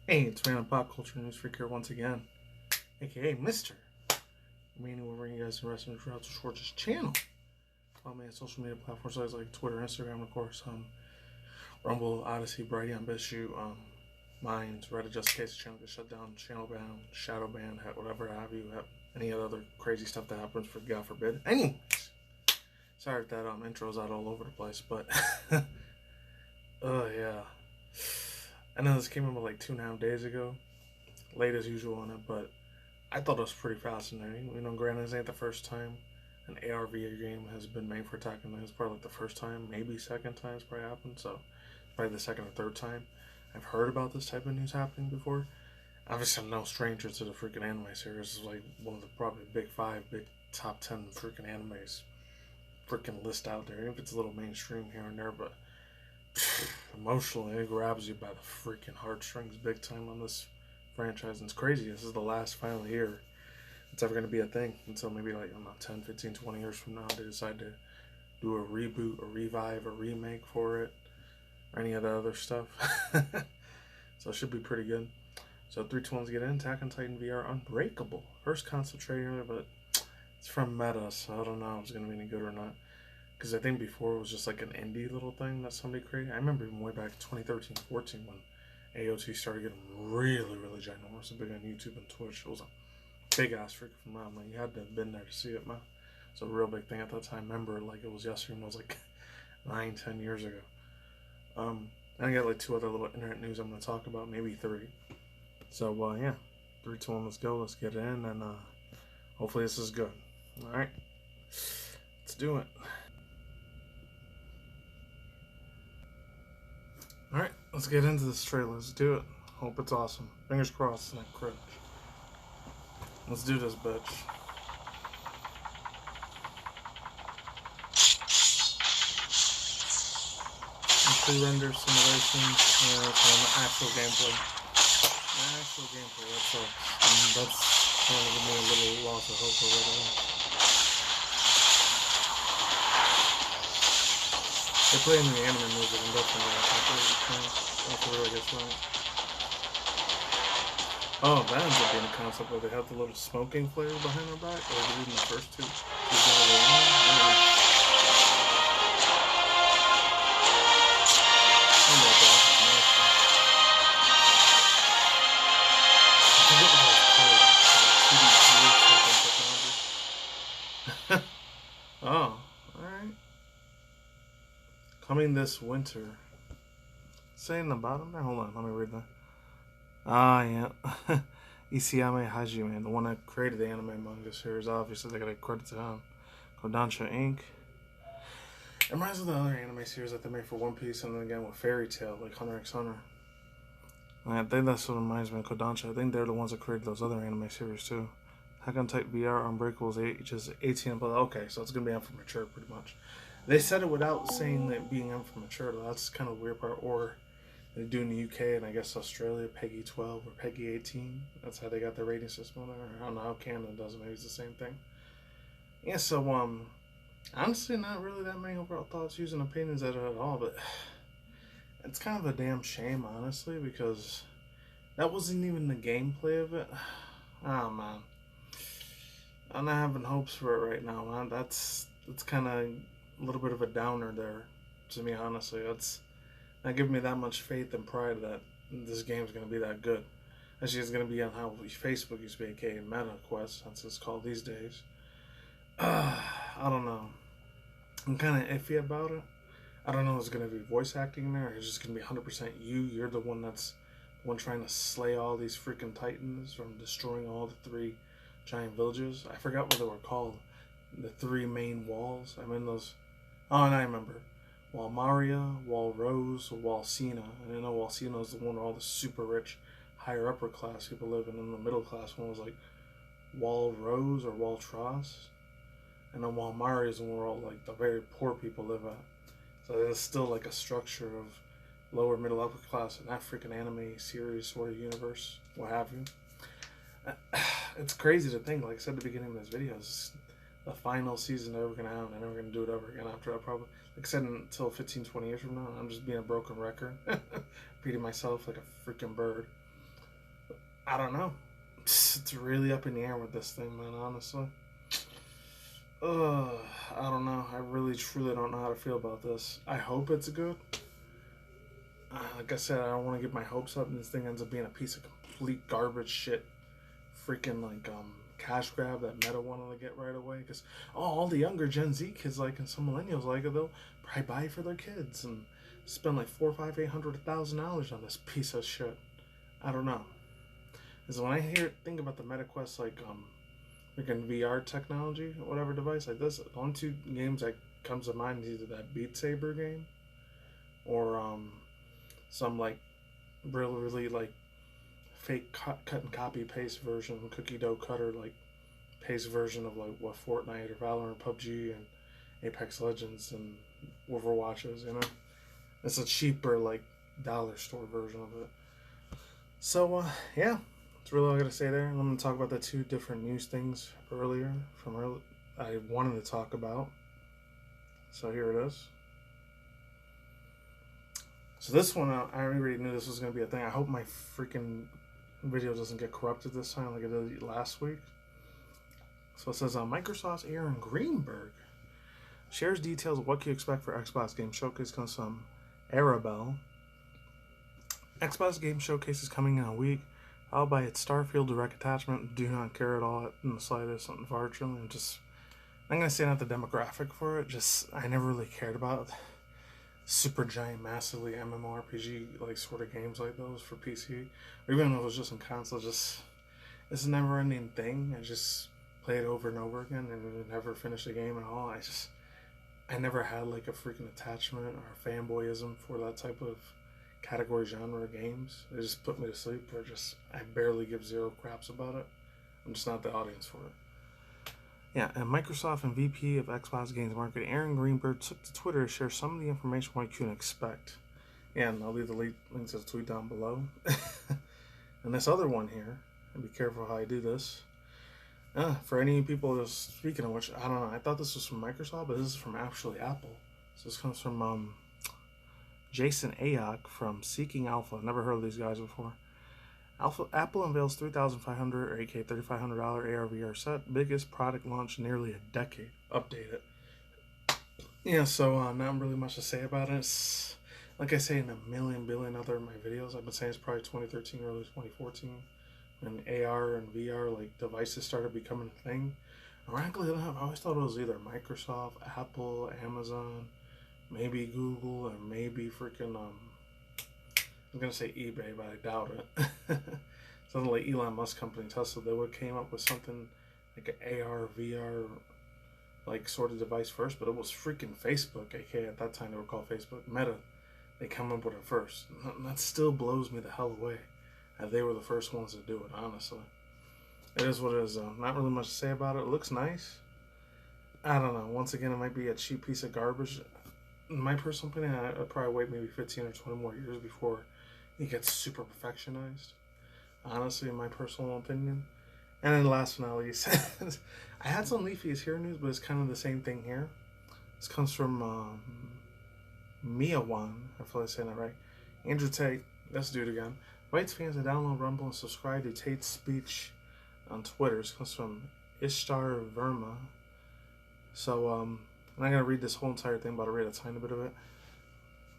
Hey, it's Man of Pop Culture News Freak here once again, aka Mr. MannyTendoWolverine, you guys can rest throughout the Schwartz's channel. Follow me on social media platforms like Twitter, Instagram, of course, Rumble, Odyssey, Brighteon, BitChute, Minds, Reddit, just in case the channel gets shut down, channel ban, shadow ban, whatever have you, any other crazy stuff that happens, for God forbid. Anyways, sorry if that intro's out all over the place, but oh yeah. I know this came out like 2.5 days ago, late as usual on it, but I thought it was pretty fascinating. You know, granted, this ain't the first time an AR/VR game has been made for Attack on Titan. It's probably like the first time, maybe second time it's probably happened. So, probably the second or third time I've heard about this type of news happening before. Obviously, I'm no stranger to the freaking anime series. It's like one of the probably big 5, big top 10 freaking animes freaking list out there. Even if it's a little mainstream here and there, but emotionally, it grabs you by the freaking heartstrings big time on this franchise. And it's crazy. This is the last final year it's ever going to be a thing until maybe like, I don't know, 10, 15, 20 years from now they decide to do a reboot, a revive, a remake for it, or any of the other stuff. So it should be pretty good. So 3, 2, 1, let's get in. Attack on Titan VR Unbreakable. First concept trailer, but it's from Meta, so I don't know if it's going to be any good or not. Because I think before it was just like an indie little thing that somebody created. I remember even way back in 2013, 14 when AOT started getting really, really ginormous, big on YouTube and Twitch. It was a big ass freaking phenomenon. You had to have been there to see it, man. It's a real big thing at that time. I remember like it was yesterday, and it was like 9, 10 years ago. And I got like 2 other little internet news I'm going to talk about, maybe 3. So, yeah. 3, 2, 1, let's go. Let's get in, and hopefully this is good. Alright. Let's do it. Alright, let's get into this trailer. Let's do it. Hope it's awesome. Fingers crossed, not cringe. Let's do this, bitch. 3 render simulations, on the actual gameplay. That's all. That's kind of giving me a little loss of hope already. They're playing the anime music and definitely that's really good right. Oh, that ends up being a concept where they have the little smoking flare behind their back, or they did in the first 2. Oh, alright. Coming this winter. Say in the bottom there? Hold on, let me read that. Ah, yeah. Isayama Hajime, the one that created the anime manga series. Obviously, they gotta credit to him. Kodansha Inc. It reminds me of the other anime series that they made for One Piece, and then again with Fairy Tail, like Hunter x Hunter. I think that's what reminds me of Kodansha. I think they're the ones that created those other anime series too. Attack on Titan VR Unbreakable is ages 18 plus. Okay, so it's gonna be M for mature pretty much. They said it without saying that being M for mature, though. That's kind of a weird part. Or they do in the UK and I guess Australia, Peggy 12 or Peggy 18. That's how they got their rating system on there. I don't know how Canada does it. Maybe it's the same thing. Yeah, so honestly, not really that many overall thoughts, using opinions at all, but it's kind of a damn shame, honestly, because that wasn't even the gameplay of it. Oh man, I'm not having hopes for it right now, man. That's kind of a little bit of a downer there, to me, honestly. That's not giving me that much faith and pride that this game's gonna be that good. Actually, it's gonna be on how Facebook used to be, aka MetaQuest, since it's called these days. I don't know. I'm kind of iffy about it. I don't know if it's going to be voice acting in there, or it's just going to be 100% you. You're the one that's the one trying to slay all these freaking titans from destroying all the 3 giant villages. I forgot what they were called. The 3 main walls. I mean those. Oh, and I remember. Wall Maria, Wall Rose, Wall Cena. And I know Wall Cena is the one where all the super rich, higher upper class people live in, and the middle class one was like Wall Rose or Wall Tross. And then Wall Maria is the one where all like the very poor people live at. So there's still like a structure of lower middle upper class in that freaking anime series sort of universe, what have you. It's crazy to think, like I said at the beginning of this video, it's the final season they're ever going to have, and they're never going to do it ever again after that, probably. Like I said, until 15, 20 years from now, I'm just being a broken record, repeating myself like a freaking bird. I don't know. It's really up in the air with this thing, man, honestly. I don't know. I really, truly don't know how to feel about this. I hope it's good. Like I said, I don't want to get my hopes up and this thing ends up being a piece of complete garbage shit. Freaking, like, cash grab that Meta wanted to get right away. Because, all the younger Gen Z kids like and some millennials like it, they'll probably buy it for their kids and spend like $400, $500, $800 on this piece of shit. I don't know. Because when I think about the Meta Quest, like freaking VR technology, whatever device like this, the only two games that comes to mind is either that Beat Saber game or some like really like fake cut and copy paste version, cookie dough cutter like paste version of like what Fortnite or Valorant, PUBG, and Apex Legends and Overwatch is. You know, it's a cheaper like dollar store version of it. So yeah, that's really all I gotta say there. I'm gonna talk about the two different news things I wanted to talk about. So here it is. So this one, I already knew this was going to be a thing. I hope my freaking video doesn't get corrupted this time like it did last week. So it says, Microsoft's Aaron Greenberg shares details of what you expect for Xbox Game Showcase comes from Arabelle. Xbox Game Showcase is coming in a week, followed by its Starfield direct attachment. Do not care at all in the slightest, unfortunately. I'm going to say not the demographic for it, just I never really cared about super giant, massively MMORPG like sort of games like those for PC, or even if it was just in console. Just it's a never-ending thing. I just play it over and over again and never finish the game at all. I never had like a freaking attachment or fanboyism for that type of category genre of games. They just put me to sleep, or I barely give zero craps about it. I'm just not the audience for it. Yeah, and Microsoft and VP of Xbox Games Marketing Aaron Greenberg took to Twitter to share some of the information what you can expect. Yeah, and I'll leave the link to the tweet down below. And this other one here, and be careful how I do this. For any people just speaking of which, I don't know, I thought this was from Microsoft, but this is from actually Apple. So this comes from Jason Ayok from Seeking Alpha. Never heard of these guys before. Apple unveils $3,500 or aka $3,500 AR VR set. Biggest product launch in nearly a decade. Update it. Yeah, so not really much to say about it. It's, like I say in a billion other of my videos, I've been saying it's probably 2013, early 2014, when AR and VR like devices started becoming a thing. Ironically enough, I always thought it was either Microsoft, Apple, Amazon, maybe Google, or maybe freaking I'm gonna say eBay, but I doubt it. Something like Elon Musk company, Tesla, they would have came up with something like an AR, VR, like sort of device first, but it was freaking Facebook, aka at that time they were called Facebook, Meta. They come up with it first. And that still blows me the hell away. And they were the first ones to do it, honestly. It is what it is, though. Not really much to say about it. It looks nice. I don't know. Once again, it might be a cheap piece of garbage. In my personal opinion, I'd probably wait maybe 15 or 20 more years before it gets super perfectionized. Honestly, in my personal opinion. And then last but not least, I had some Leafy's here news, but it's kind of the same thing here. This comes from Miawan, I feel like I'm saying that right. Andrew Tate, that's dude again, invites fans to download Rumble and subscribe to Tate's speech on Twitter. This comes from Ishtar Verma. So, I'm not going to read this whole entire thing, but I'll read a tiny bit of it.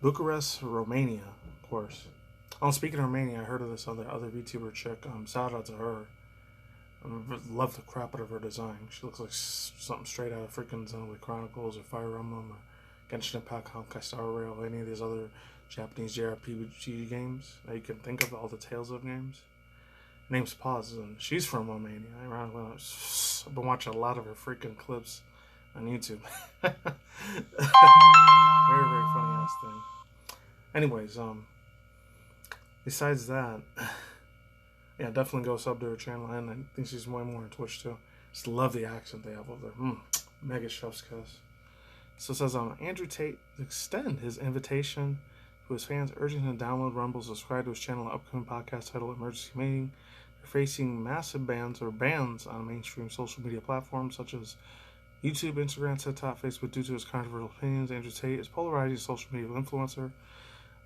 Bucharest, Romania, of course. Oh, speaking of Romania, I heard of this other VTuber chick. Shout out to her. I love the crap out of her design. She looks like something straight out of freaking Xenoblade Chronicles or Fire Emblem or Genshin Impact, Honkai Star Rail, any of these other Japanese JRPG games that you can think of, all the Tales of games. Her name's Paz, and she's from Romania. I've been watching a lot of her freaking clips on YouTube. Very, very funny ass thing. Anyways, besides that, yeah, definitely go sub to her channel, and I think she's way more on Twitch too. Just love the accent they have over there. Mega chef's kiss. So it says, Andrew Tate extend his invitation to his fans, urging him to download Rumble, subscribe to his channel, upcoming podcast titled Emergency Meeting. They're facing massive bans on mainstream social media platforms such as YouTube, Instagram, TikTok, Facebook due to his controversial opinions. Andrew Tate is polarizing social media influencer,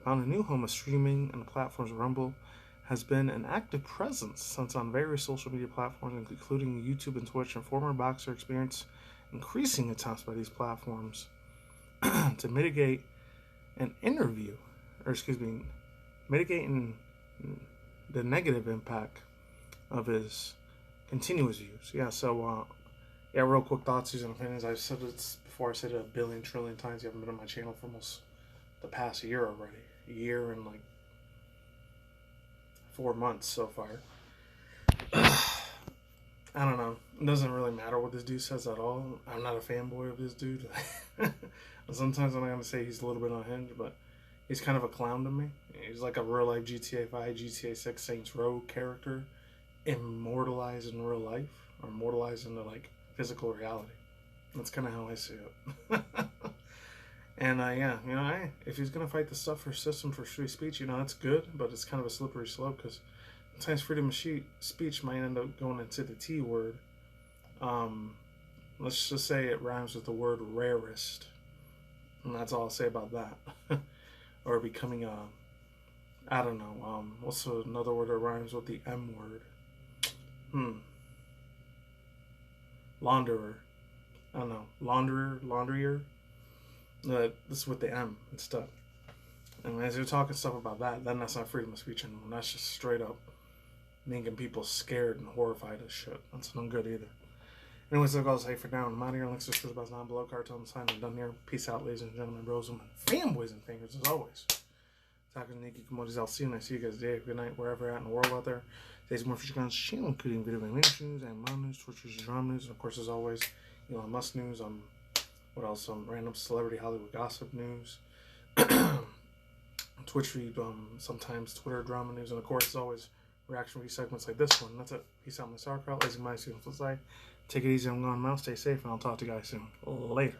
found a new home of streaming and the platforms Rumble, has been an active presence since on various social media platforms, including YouTube and Twitch, and former boxer experienced increasing attempts by these platforms to mitigate mitigating the negative impact of his continuous views. Yeah, so, real quick thoughts, views, and opinions. I've said it before, I said it a billion trillion times. You haven't been on my channel for almost the past year already. A year and like 4 months so far. I don't know. It doesn't really matter what this dude says at all. I'm not a fanboy of this dude. Sometimes I'm going to say he's a little bit unhinged, but he's kind of a clown to me. He's like a real life GTA 5, GTA 6 Saints Row character, immortalized in real life, or immortalized into like physical reality. That's kind of how I see it. And if he's gonna fight the suffer system for free speech, that's good, but it's kind of a slippery slope because sometimes freedom of speech might end up going into the T word. Let's just say it rhymes with the word rarest, and that's all I'll say about that. Or becoming I don't know. What's another word that rhymes with the M word? Launderer. I don't know. Laundrier. This is with the M instead. And as you're talking stuff about that, then that's not freedom of speech anymore. That's just straight up making people scared and horrified as shit. That's not good either. Anyways, that's all I'll say for now. I'm out of here. Links to the about down below. Cartel sign. I'm done here. Peace out, ladies and gentlemen, bros, and fanboys and fingers, as always. Talking Nikki Commodities. I'll see you and I see you guys today. Good night, wherever you're at in the world out there. Today's more future content channel, including video game news, and news, Twitch news, drama news, and of course, as always, Elon Musk news. What else? Some random celebrity Hollywood gossip news. Twitch feed, sometimes Twitter drama news, and of course, as always, reaction review segments like this one. That's it. Peace out, my sauerkraut. Lazy my students. Take it easy. I'm going, mouse. Stay safe, and I'll talk to you guys soon. Later.